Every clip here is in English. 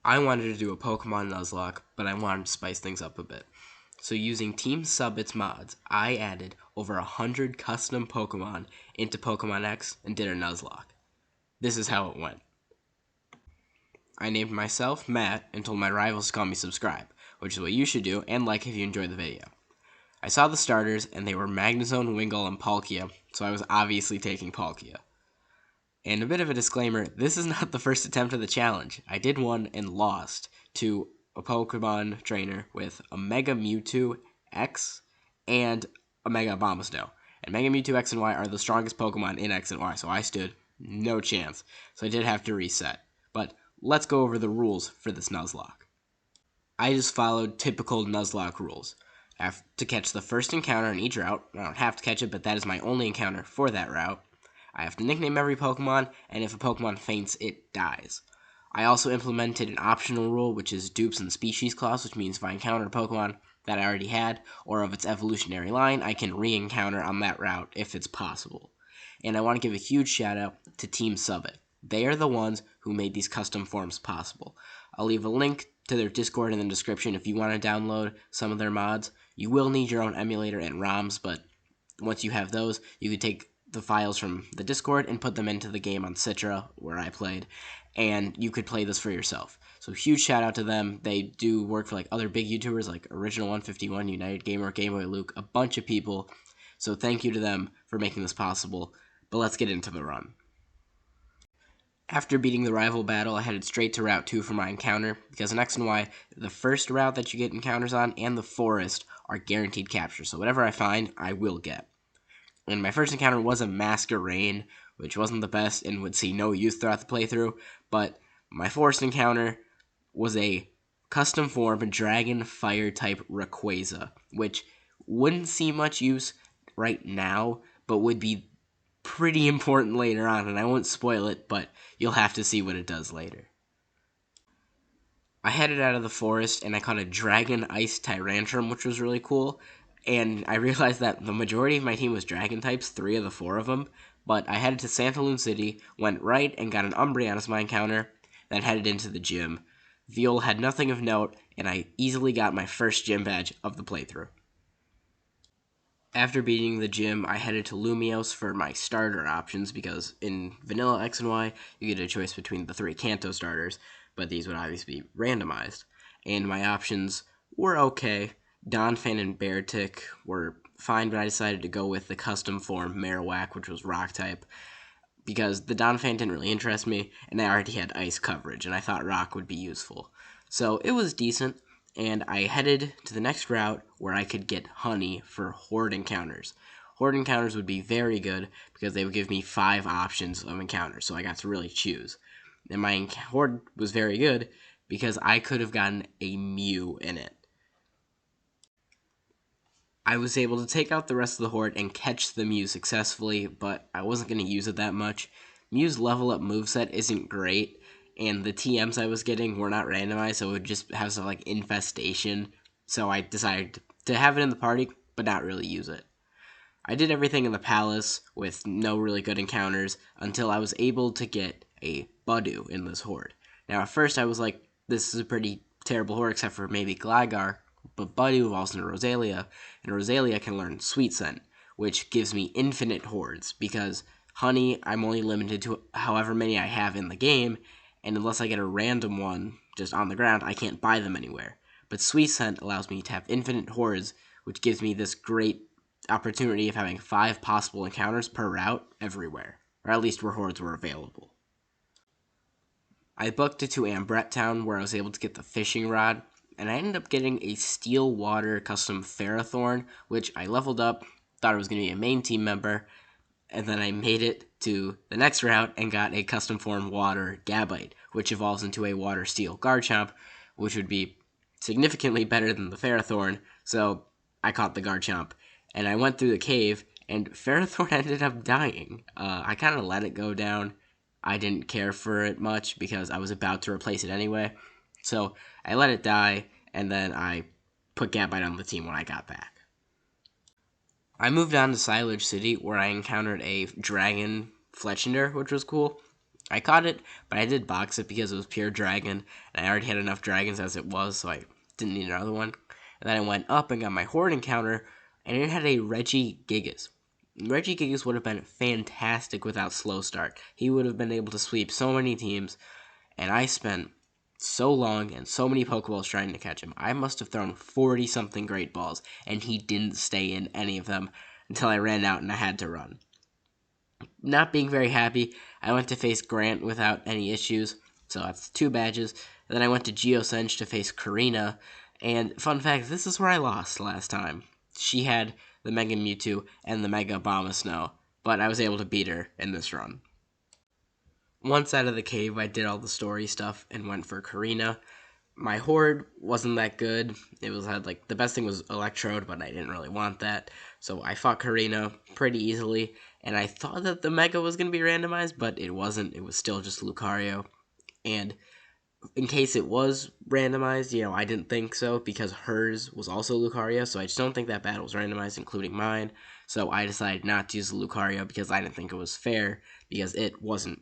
I wanted to do a Pokemon Nuzlocke, but I wanted to spice things up a bit. So using Team Subbit's mods, I added over 100 custom Pokemon into Pokemon X and did a Nuzlocke. This is how it went. I named myself Matt and told my rivals to call me Subscribe, which is what you should do, and like if you enjoyed the video. I saw the starters, and they were Magnezone, Wingull, and Palkia, so I was obviously taking Palkia. And a bit of a disclaimer, this is not the first attempt of the challenge. I did one and lost to a Pokemon trainer with a Mega Mewtwo X and a Mega Abomasnow. And Mega Mewtwo X and Y are the strongest Pokemon in X and Y, so I stood no chance. So I did have to reset. But let's go over the rules for this Nuzlocke. I just followed typical Nuzlocke rules. I have to catch the first encounter in each route. I don't have to catch it, but that is my only encounter for that route. I have to nickname every Pokemon, and if a Pokemon faints, it dies. I also implemented an optional rule, which is dupes and species clause, which means if I encounter a Pokemon that I already had, or of its evolutionary line, I can re-encounter on that route if it's possible. And I want to give a huge shout out to Team Subbit. They are the ones who made these custom forms possible. I'll leave a link to their Discord in the description if you want to download some of their mods. You will need your own emulator and ROMs, but once you have those, you can take the files from the Discord and put them into the game on Citra, where I played, and you could play this for yourself. So huge shout out to them. They do work for like other big YouTubers like Original 151, United Gamer, Gameboy Luke, a bunch of people. So thank you to them for making this possible. But let's get into the run. After beating the rival battle, I headed straight to Route 2 for my encounter, because in X and Y, the first route that you get encounters on and the forest are guaranteed capture, so whatever I find, I will get. And my first encounter was a Masquerain, which wasn't the best and would see no use throughout the playthrough, but my forest encounter was a custom form Dragon Fire type Rayquaza, which wouldn't see much use right now, but would be pretty important later on, and I won't spoil it, but you'll have to see what it does later. I headed out of the forest and I caught a Dragon Ice Tyrantrum, which was really cool. And I realized that the majority of my team was Dragon types, 3 of the 4 of them. But I headed to Santaloon City, went right and got an Umbreon as my encounter, then headed into the gym. Viol had nothing of note, and I easily got my first gym badge of the playthrough. After beating the gym, I headed to Lumiose for my starter options because in Vanilla X and Y, you get a choice between the 3 Kanto starters, but these would obviously be randomized. And my options were okay. Donphan and Beartic were fine, but I decided to go with the custom form Marowak, which was Rock type, because the Donphan didn't really interest me, and I already had Ice coverage, and I thought Rock would be useful. So it was decent, and I headed to the next route where I could get honey for horde encounters. Horde encounters would be very good because they would give me 5 options of encounters, so I got to really choose. And my horde was very good because I could have gotten a Mew in it. I was able to take out the rest of the horde and catch the Mew successfully, but I wasn't going to use it that much. Mew's level up moveset isn't great, and the TMs I was getting were not randomized, so it would just have some like infestation. So I decided to have it in the party, but not really use it. I did everything in the palace with no really good encounters until I was able to get a Budew in this horde. Now, at first I was like, this is a pretty terrible horde except for maybe Gligar, but Budew evolves into Rosalia, and Rosalia can learn Sweet Scent, which gives me infinite hordes, because honey, I'm only limited to however many I have in the game, and unless I get a random one just on the ground, I can't buy them anywhere. But Sweet Scent allows me to have infinite hordes, which gives me this great opportunity of having 5 possible encounters per route everywhere, or at least where hordes were available. I booked it to Ambret Town, where I was able to get the fishing rod, and I ended up getting a Steel Water custom Ferrothorn, which I leveled up, thought it was going to be a main team member, and then I made it to the next route and got a custom form Water Gabite, which evolves into a Water Steel Garchomp, which would be significantly better than the Ferrothorn, so I caught the Garchomp, and I went through the cave, and Ferrothorn ended up dying. I kind of let it go down. I didn't care for it much because I was about to replace it anyway, so I let it die, and then I put Gabite on the team when I got back. I moved on to Silage City, where I encountered a Dragon Fletchinder, which was cool. I caught it, but I did box it because it was pure dragon, and I already had enough dragons as it was, so I didn't need another one. And then I went up and got my horde encounter, and it had a Reggie Gigas. Reggie Gigas would have been fantastic without slow start. He would have been able to sweep so many teams, and I spent so long and so many Pokeballs trying to catch him. I must have thrown 40 something great balls, and he didn't stay in any of them until I ran out and I had to run. Not being very happy, I went to face Grant without any issues, so that's 2 badges. And then I went to Geosenge to face Karina, and fun fact, this is where I lost last time. She had the Mega Mewtwo and the Mega Abomasnow, but I was able to beat her in this run. Once out of the cave, I did all the story stuff and went for Karina. My horde wasn't that good. It was had like the best thing was Electrode, but I didn't really want that. So I fought Karina pretty easily, and I thought that the Mega was gonna be randomized, but it wasn't. It was still just Lucario. And in case it was randomized, I didn't think so because hers was also Lucario, so I just don't think that battle was randomized, including mine. So I decided not to use the Lucario because I didn't think it was fair because it wasn't,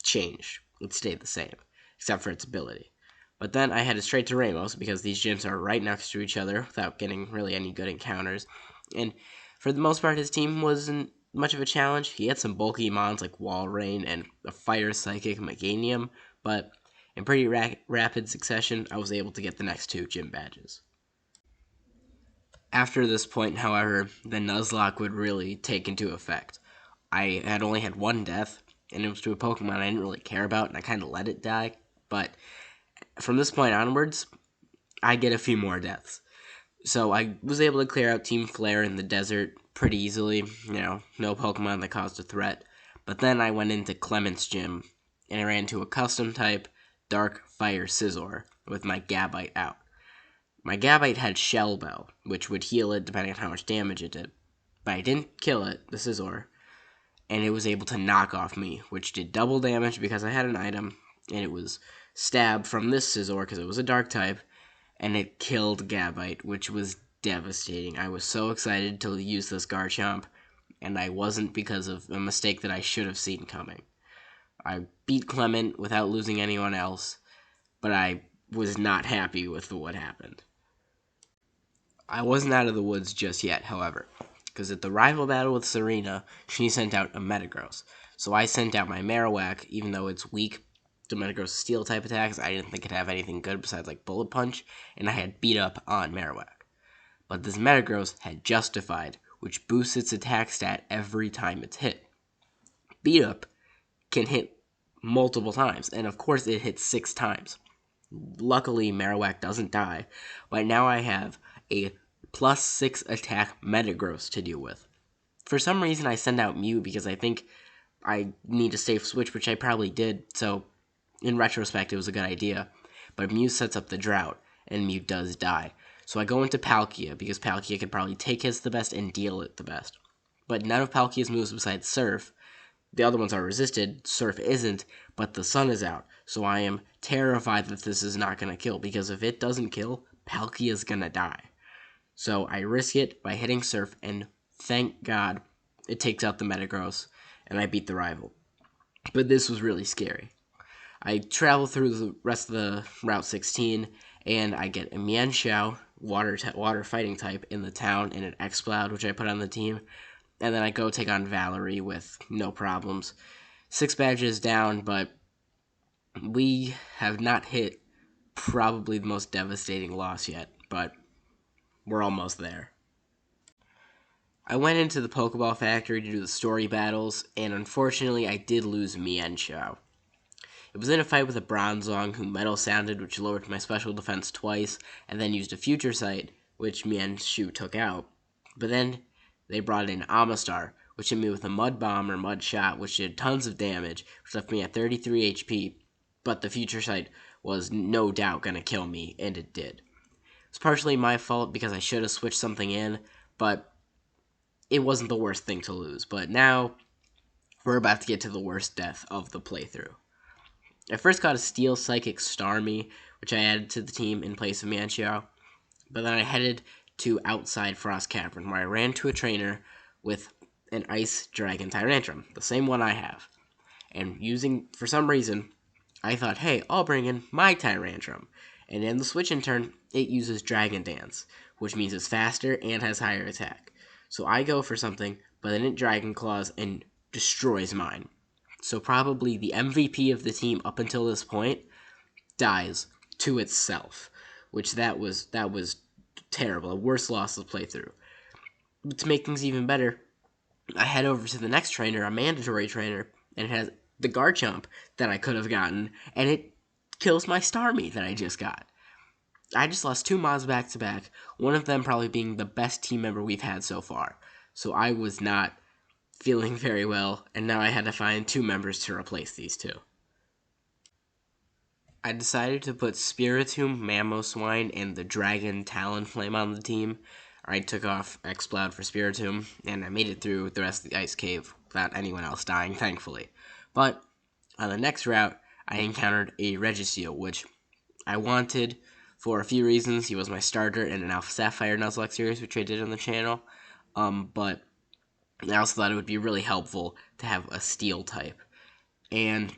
changed. It stayed the same, except for its ability. But then I headed straight to Ramos because these gyms are right next to each other without getting really any good encounters. And for the most part, his team wasn't much of a challenge. He had some bulky mons like Walrein and a Fire Psychic Meganium, but in pretty rapid succession, I was able to get the next 2 gym badges. After this point, however, the Nuzlocke would really take into effect. I had only had 1 death, and it was to a Pokemon I didn't really care about, and I kind of let it die. But from this point onwards, I get a few more deaths. So I was able to clear out Team Flare in the desert pretty easily. No Pokemon that caused a threat. But then I went into Clement's gym, and I ran into a custom type Dark Fire Scizor with my Gabite out. My Gabite had Shell Bell, which would heal it depending on how much damage it did. But I didn't kill it, the Scizor, and it was able to knock off me, which did double damage because I had an item, and it was Stab from this Scizor because it was a Dark type, and it killed Gabite, which was devastating. I was so excited to use this Garchomp, and I wasn't because of a mistake that I should have seen coming. I beat Clement without losing anyone else, but I was not happy with what happened. I wasn't out of the woods just yet, however, because at the rival battle with Serena, she sent out a Metagross. So I sent out my Marowak, even though it's weak to Metagross steel type attacks. I didn't think it'd have anything good besides like Bullet Punch, and I had beat up on Marowak. But this Metagross had Justified, which boosts its attack stat every time it's hit. Beat up can hit multiple times, and of course it hits 6 times. Luckily, Marowak doesn't die, but now I have a +6 attack Metagross to deal with. For some reason, I send out Mew because I think I need a safe switch, which I probably did, so in retrospect, it was a good idea. But Mew sets up the drought, and Mew does die. So I go into Palkia, because Palkia can probably take hits the best and deal it the best. But none of Palkia's moves besides Surf, the other ones are resisted, Surf isn't, but the sun is out. So I am terrified that this is not going to kill, because if it doesn't kill, Palkia's going to die. So I risk it by hitting Surf, and thank God it takes out the Metagross, and I beat the rival. But this was really scary. I travel through the rest of the Route 16, and I get a Mienshao, water fighting type, in the town, and an Exploud, which I put on the team. And then I go take on Valerie with no problems. 6 badges down, but we have not hit probably the most devastating loss yet, but we're almost there. I went into the Pokeball factory to do the story battles, and unfortunately I did lose Mienshao. It was in a fight with a Bronzong who Metal Sounded, which lowered my special defense twice, and then used a Future Sight, which Mienshao took out. But then they brought in Amistar, which hit me with a Mud Bomb or Mud Shot, which did tons of damage, which left me at 33 HP, but the Future Sight was no doubt going to kill me, and it did. It's partially my fault because I should have switched something in, but it wasn't the worst thing to lose. But now, we're about to get to the worst death of the playthrough. I first got a Steel Psychic Starmie, which I added to the team in place of Mienshao, but then I headed to outside Frost Cavern, where I ran to a trainer with an Ice Dragon Tyrantrum, the same one I have. And for some reason, I thought, hey, I'll bring in my Tyrantrum. And in the switch in turn, it uses Dragon Dance, which means it's faster and has higher attack. So I go for something, but then it Dragon Claws and destroys mine. So probably the MVP of the team up until this point dies to itself, which that was terrible. The worst loss of the playthrough. But to make things even better, I head over to the next trainer, a mandatory trainer, and it has the Garchomp that I could have gotten, and it kills my Starmie that I just got. I just lost 2 mods back to back, one of them probably being the best team member we've had so far. So I was not feeling very well, and now I had to find 2 members to replace these 2. I decided to put Spiritomb, Mamoswine, and the Dragon Talonflame on the team. I took off Exploud for Spiritomb, and I made it through the rest of the Ice Cave without anyone else dying, thankfully. But on the next route, I encountered a Registeel, which I wanted for a few reasons. He was my starter in an Alpha Sapphire Nuzlocke series, which I did on the channel. But I also thought it would be really helpful to have a Steel type. And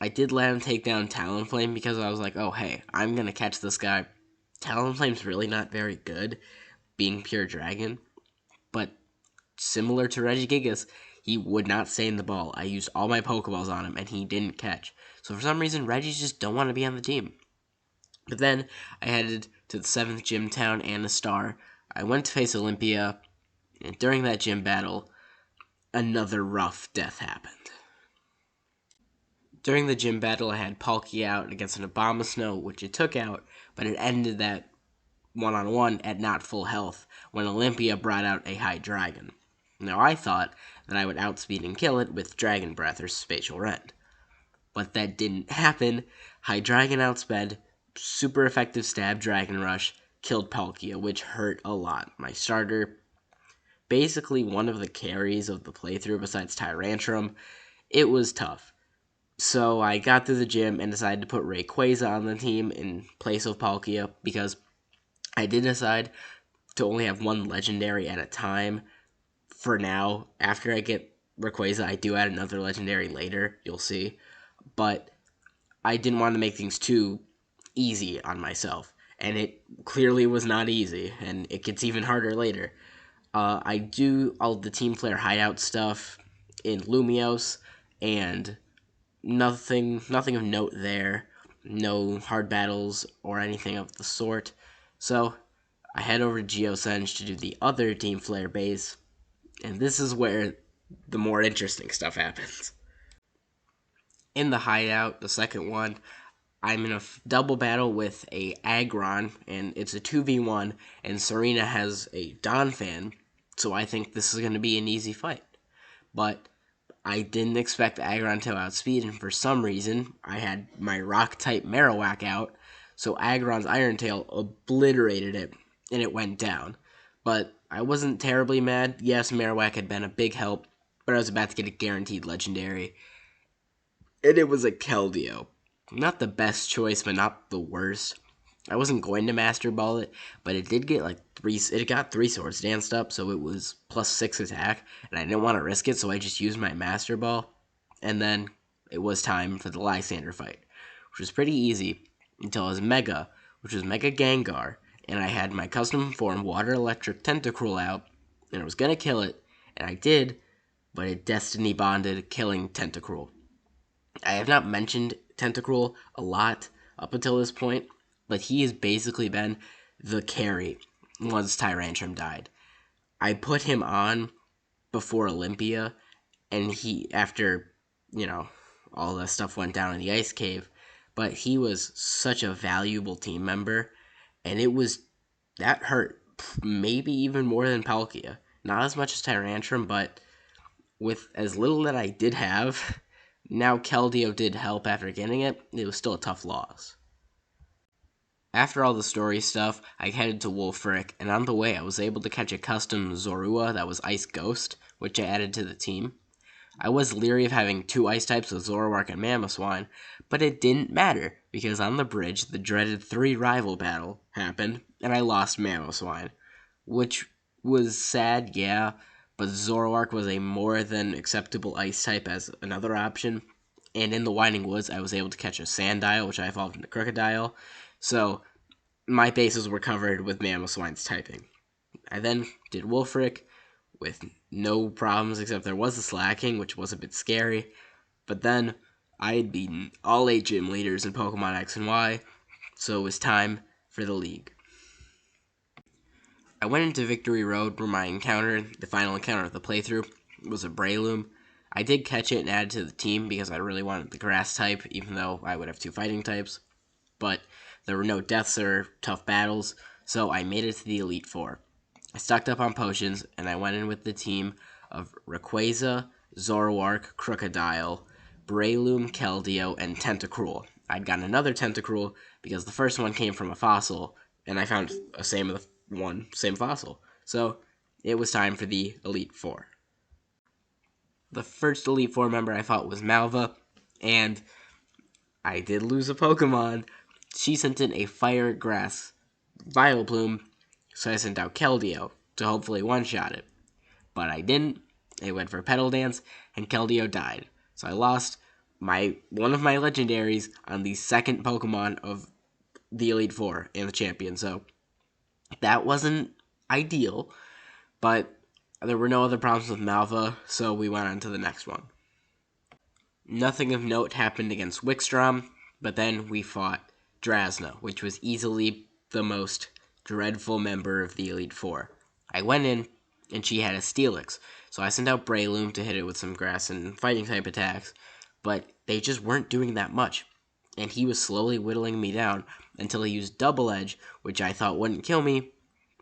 I did let him take down Talonflame because I was like, oh, hey, I'm going to catch this guy. Talonflame's really not very good, being pure dragon. But similar to Regigigas, he would not stay in the ball. I used all my Pokeballs on him, and he didn't catch. So for some reason, Regis just don't want to be on the team. But then I headed to the 7th Gym Town and a Star. I went to face Olympia, and during that gym battle, another rough death happened. During the gym battle, I had Palkia out against an Abomasnow, which it took out, but it ended that one-on-one at not full health when Olympia brought out a Hydreigon. Now I thought that I would outspeed and kill it with Dragon Breath or Spatial Rend. But that didn't happen. Hydreigon outsped, super effective stab Dragon Rush, killed Palkia, which hurt a lot. My starter, basically one of the carries of the playthrough besides Tyrantrum, it was tough. So I got to the gym and decided to put Rayquaza on the team in place of Palkia because I did decide to only have one legendary at a time for now. After I get Rayquaza, I do add another legendary later, you'll see. But I didn't want to make things too easy on myself. And it clearly was not easy, and it gets even harder later. I do all the Team Flare hideout stuff in Lumiose, and nothing of note there. No hard battles or anything of the sort. So I head over to Geosenge to do the other Team Flare base, and this is where the more interesting stuff happens. In the hideout, the second one, I'm in a double battle with a Aggron, and it's a 2v1, and Serena has a Donphan, so I think this is going to be an easy fight. But I didn't expect Aggron to outspeed, and for some reason, I had my Rock-type Marowak out, so Aggron's Iron Tail obliterated it, and it went down. But I wasn't terribly mad. Yes, Marowak had been a big help, but I was about to get a guaranteed legendary, and it was a Keldeo. Not the best choice, but not the worst. I wasn't going to Master Ball it, but it did get it got 3 Swords danced up, so it was plus 6 attack, and I didn't want to risk it, so I just used my Master Ball. And then it was time for the Lysander fight, which was pretty easy until I was Mega, which was Mega Gengar, and I had my custom form Water Electric Tentacruel out, and I was gonna kill it, and I did, but it Destiny Bonded, killing Tentacruel. I have not mentioned Tentacruel a lot up until this point, but he has basically been the carry once Tyrantrum died. I put him on before Olympia, and after, all that stuff went down in the Ice Cave, but he was such a valuable team member, and that hurt maybe even more than Palkia. Not as much as Tyrantrum, but with as little that I did have, now Keldeo did help after getting it. It was still a tough loss. After all the story stuff, I headed to Wolfric, and on the way I was able to catch a custom Zorua that was Ice Ghost, which I added to the team. I was leery of having 2 ice types with Zoroark and Mamoswine, but it didn't matter, because on the bridge, the dreaded 3 rival battle happened, and I lost Mamoswine, which was sad, yeah, but Zoroark was a more than acceptable ice type as another option, and in the Winding Woods, I was able to catch a Sandile, which I evolved into Crocodile. So my bases were covered with Mamoswine's typing. I then did Wolfric with no problems, except there was a Slacking, which was a bit scary. But then I had beaten all 8 gym leaders in Pokemon X and Y, so it was time for the league. I went into Victory Road where my encounter, the final encounter of the playthrough, was a Breloom. I did catch it and add it to the team because I really wanted the grass type, even though I would have 2 fighting types. But there were no deaths or tough battles, so I made it to the Elite Four. I stocked up on potions, and I went in with the team of Rayquaza, Zoroark, Crocodile, Breloom, Keldeo, and Tentacruel. I'd gotten another Tentacruel because the first one came from a fossil, and I found a same fossil. So it was time for the Elite Four. The first Elite Four member I fought was Malva, and I did lose a Pokemon. She sent in a Fire Grass Vileplume, so I sent out Keldeo to hopefully one-shot it. But I didn't. It went for Petal Dance, and Keldeo died. So I lost one of my legendaries on the second Pokemon of the Elite Four and the champion. So that wasn't ideal, but there were no other problems with Malva, so we went on to the next one. Nothing of note happened against Wikstrom, but then we fought Drasna, which was easily the most dreadful member of the Elite Four. I went in, and she had a Steelix, so I sent out Breloom to hit it with some grass and fighting type attacks, but they just weren't doing that much, and he was slowly whittling me down until he used Double Edge, which I thought wouldn't kill me,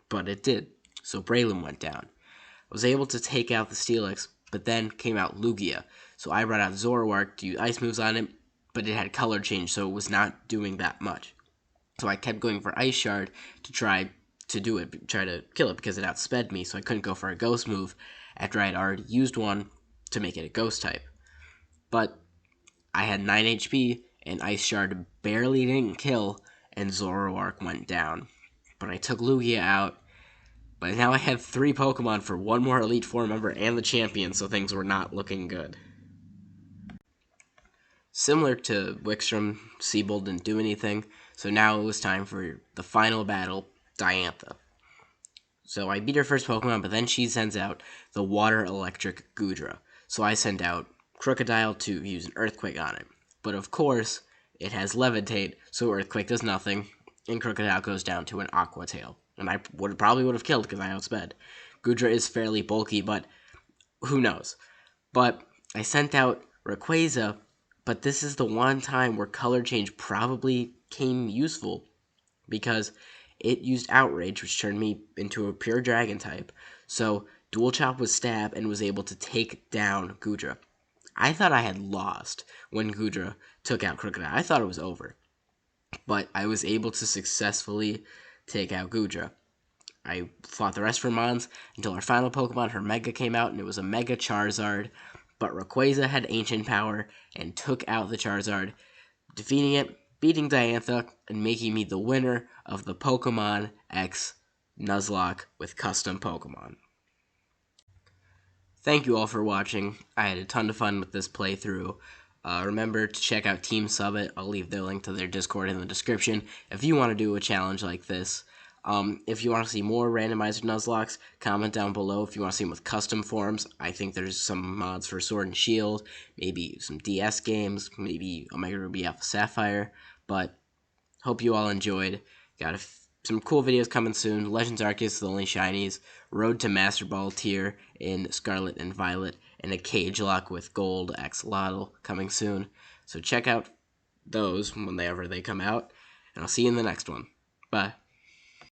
but it did, so Breloom went down. I was able to take out the Steelix, but then came out Lugia, so I brought out Zoroark to use ice moves on it, but it had color change, so it was not doing that much. So I kept going for Ice Shard to try to kill it, because it outsped me, so I couldn't go for a Ghost move after I had already used one to make it a Ghost type. But I had 9 HP, and Ice Shard barely didn't kill, and Zoroark went down. But I took Lugia out, but now I had 3 Pokemon for one more Elite Four member and the champion, so things were not looking good. Similar to Wikstrom, Seabold didn't do anything, so now it was time for the final battle, Diantha. So I beat her first Pokemon, but then she sends out the Water Electric Goodra. So I send out Crocodile to use an Earthquake on it. But of course, it has Levitate, so Earthquake does nothing, and Crocodile goes down to an Aqua Tail. And I probably would have killed because I outsped. Goodra is fairly bulky, but who knows. But I sent out Rayquaza, but this is the one time where color change probably came useful, because it used Outrage, which turned me into a pure Dragon type. So Dual Chop was Stab and was able to take down Goodra. I thought I had lost when Goodra took out Crocodile. I thought it was over. But I was able to successfully take out Goodra. I fought the rest for Mons until our final Pokemon, her Mega, came out, and it was a Mega Charizard. But Rayquaza had Ancient Power and took out the Charizard, defeating it, beating Diantha, and making me the winner of the Pokemon X Nuzlocke with custom Pokemon. Thank you all for watching. I had a ton of fun with this playthrough. Remember to check out Team Summit. I'll leave their link to their Discord in the description if you want to do a challenge like this. If you want to see more randomizer Nuzlocks, comment down below if you want to see them with custom forms. I think there's some mods for Sword and Shield, maybe some DS games, maybe Omega Ruby Alpha Sapphire, but hope you all enjoyed. Got some cool videos coming soon. Legends Arceus, the only shinies, Road to Master Ball tier in Scarlet and Violet, and a Cage Lock with Gold Axolotl coming soon. So check out those whenever they come out, and I'll see you in the next one. Bye.